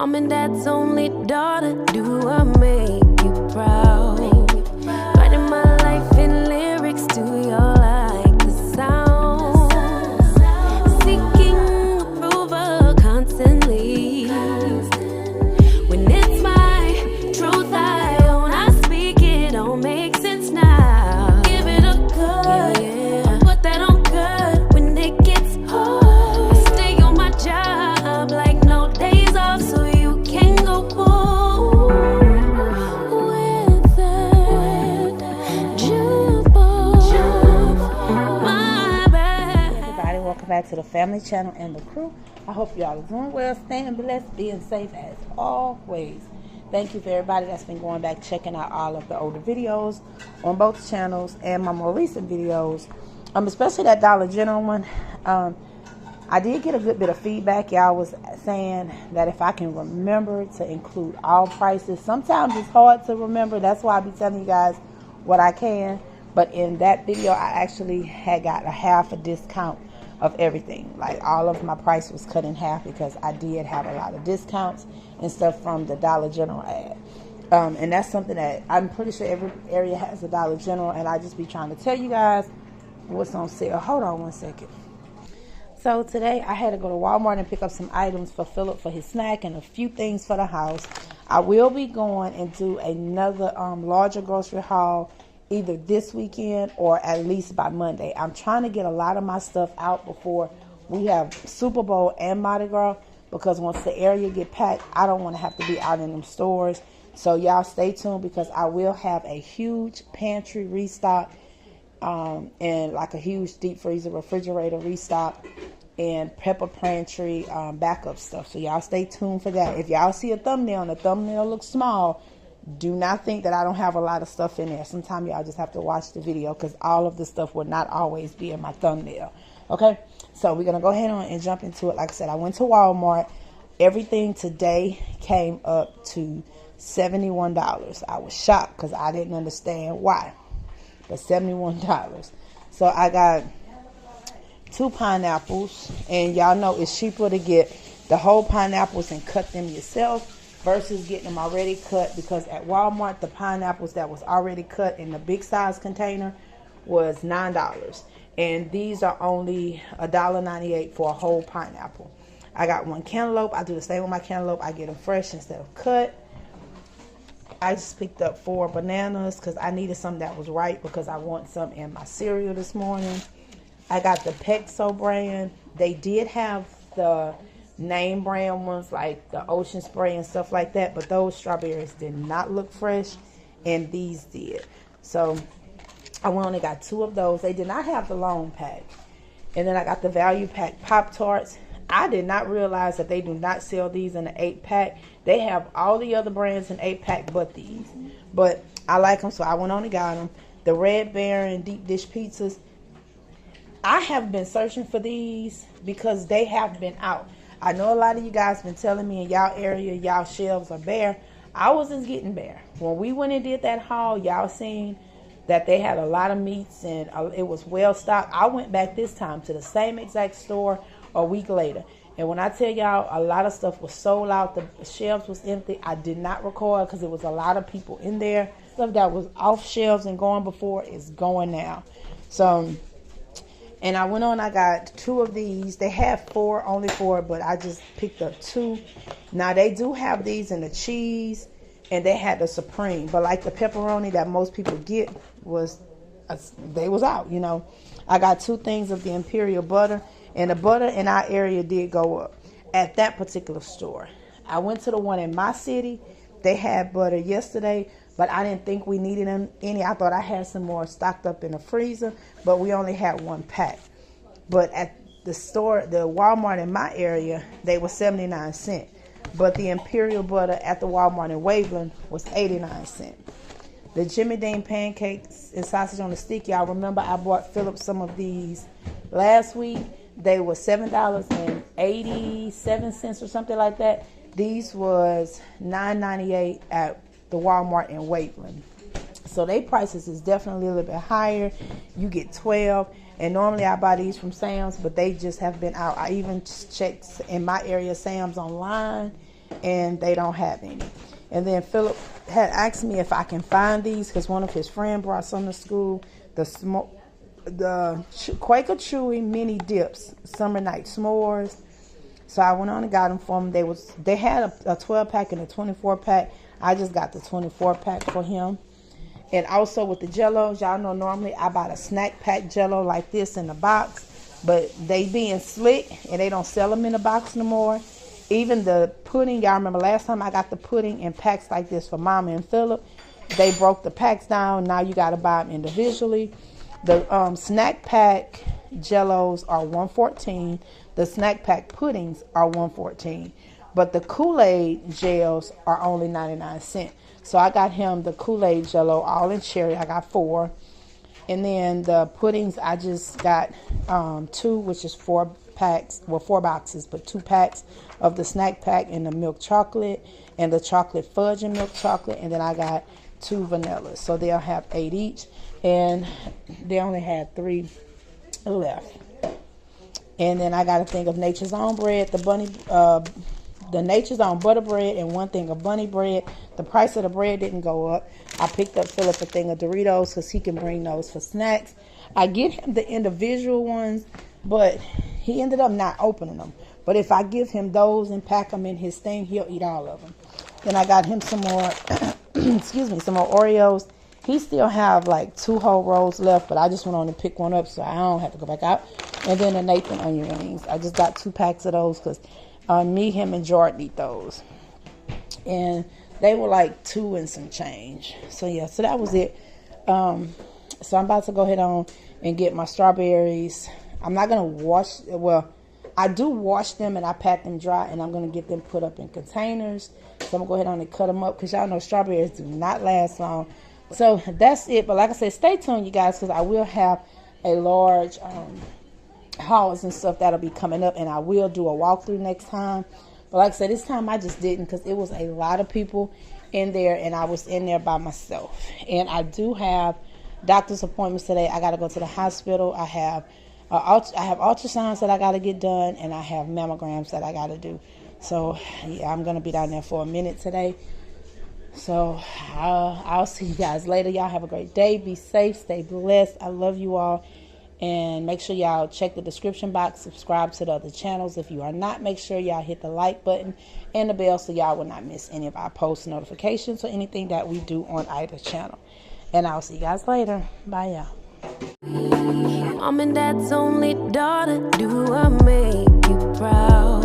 Mom and dad's only daughter, do I make you proud? Writing my life in lyrics, do you like the sound? Seeking approval constantly. When it's my truth I own, I speak it, don't make sense now. Give it a good, put that on good when it gets hard. I stay on my job like no days off, so you can go forward with that my bad. Everybody, welcome back to the family channel and the crew. I hope y'all are doing well, staying blessed, being safe as always. Thank you for everybody that's been going back, checking out all of the older videos on both channels and my more recent videos, especially that Dollar General one. I did get a good bit of feedback. Y'all was saying that if I can remember to include all prices. Sometimes it's hard to remember. That's why I be telling you guys what I can. But in that video, I actually had got a half a discount of everything. Like all of my price was cut in half because I did have a lot of discounts and stuff from the Dollar General ad. And that's something that I'm pretty sure every area has a Dollar General. And I just be trying to tell you guys what's on sale. Hold on one second. So today I had to go to Walmart and pick up some items for Philip for his snack and a few things for the house. I will be going and do another larger grocery haul either this weekend or at least by Monday. I'm trying to get a lot of my stuff out before we have Super Bowl and Mardi Gras, because once the area get packed, I don't want to have to be out in them stores. So y'all stay tuned, because I will have a huge pantry restock and like a huge deep freezer refrigerator restock and pepper pantry backup stuff. So y'all stay tuned for that. If y'all see a thumbnail and the thumbnail looks small, do not think that I don't have a lot of stuff in there. Sometimes y'all just have to watch the video, because all of the stuff will not always be in my thumbnail. Okay, so we're gonna go ahead on and jump into it. Like I said, I went to Walmart. Everything today came up to $71. I was shocked because I didn't understand why, but $71. So I got 2 pineapples, and y'all know it's cheaper to get the whole pineapples and cut them yourself versus getting them already cut, because at Walmart the pineapples that was already cut in the big size container was $9, and these are only $1.98 for a whole pineapple. I got 1 cantaloupe. I do the same with my cantaloupe. I get them fresh instead of cut. I just picked up 4 bananas because I needed some that was ripe, because I want some in my cereal this morning. I got the Pexo brand. They did have the name brand ones like the Ocean Spray and stuff like that, but those strawberries did not look fresh, and these did. So I only got 2 of those. They did not have the long pack. And then I got the value pack Pop-Tarts. I did not realize that they do not sell these in the 8-pack. They have all the other brands in 8-pack but these. But I like them, so I went on and got them. The Red Baron deep dish pizzas. I have been searching for these because they have been out. I know a lot of you guys been telling me in y'all area, y'all shelves are bare. I wasn't getting bare. When we went and did that haul, y'all seen that they had a lot of meats and it was well stocked. I went back this time to the same exact store a week later. And when I tell y'all a lot of stuff was sold out, the shelves was empty, I did not record because it was a lot of people in there. Stuff that was off shelves and going before is going now. So, and I went on, I got 2 of these. They have 4, only 4, but I just picked up 2. Now, they do have these in the cheese, and they had the Supreme. But like the pepperoni that most people get they was out, you know. I got 2 things of the Imperial Butter, and the butter in our area did go up at that particular store. I went to the one in my city. They had butter yesterday, but I didn't think we needed any. I thought I had some more stocked up in the freezer, but we only had 1 pack. But at the store, the Walmart in my area, they were 79 cents. But the Imperial Butter at the Walmart in Waveland was 89 cents. The Jimmy Dean pancakes and sausage on the stick, y'all remember I bought Philip some of these last week. They were $7.87 or something like that. These was $9.98 at the Walmart in Waveland. So their prices is definitely a little bit higher. You get 12. And normally I buy these from Sam's, but they just have been out. I even checked in my area Sam's online, and they don't have any. And then Philip had asked me if I can find these because one of his friends brought some to school. The Quaker Chewie mini dips, summer night s'mores. So I went on and got them for him. They had a 12 pack and a 24 pack. I just got the 24 pack for him. And also with the Jellos, y'all know normally I buy a snack pack Jello like this in the box, but they being slick and they don't sell them in the box no more. Even the pudding, y'all remember last time I got the pudding in packs like this for Mama and Philip. They broke the packs down. Now you got to buy them individually. The snack pack Jellos are $1.14. The snack pack puddings are $1.14. But the Kool-Aid gels are only 99¢. So I got him the Kool-Aid Jello all in cherry. I got 4. And then the puddings, I just got 2, which is 4 packs. Well, 4 boxes, but 2 packs of the snack pack and the milk chocolate and the chocolate fudge and milk chocolate. And then I got 2 vanillas. So they'll have 8 each. And they only had 3 left. And then I got a thing of Nature's Own bread, the Nature's Own butter bread, and 1 thing of bunny bread. The price of the bread didn't go up. I picked up Philip a thing of Doritos because he can bring those for snacks. I get him the individual ones, but he ended up not opening them. But if I give him those and pack them in his thing, he'll eat all of them. Then I got him some more, some more Oreos. He still have like 2 whole rolls left, but I just went on and picked one up so I don't have to go back out. And then the Nathan onion rings. I just got 2 packs of those because me, him, and Jordan eat those. And they were like 2 and some change. So yeah, so that was it. So I'm about to go ahead on and get my strawberries. I'm not going to wash, well, I do wash them and I pat them dry, and I'm going to get them put up in containers. So I'm going to go ahead on and cut them up because y'all know strawberries do not last long. So that's it. But like I said, stay tuned, you guys, because I will have a large hauls and stuff that'll be coming up, and I will do a walkthrough next time. But like I said, this time I just didn't because it was a lot of people in there, and I was in there by myself. And I do have doctor's appointments today. I got to go to the hospital. I have ultrasounds that I got to get done, and I have mammograms that I got to do. So yeah, I'm gonna be down there for a minute today. So I'll see you guys later. Y'all have a great day. Be safe. Stay blessed. I love you all. And make sure y'all check the description box. Subscribe to the other channels. If you are not, make sure y'all hit the like button and the bell so y'all will not miss any of our post notifications or anything that we do on either channel. And I'll see you guys later. Bye, y'all. Mom and Dad's only daughter, do I make you proud?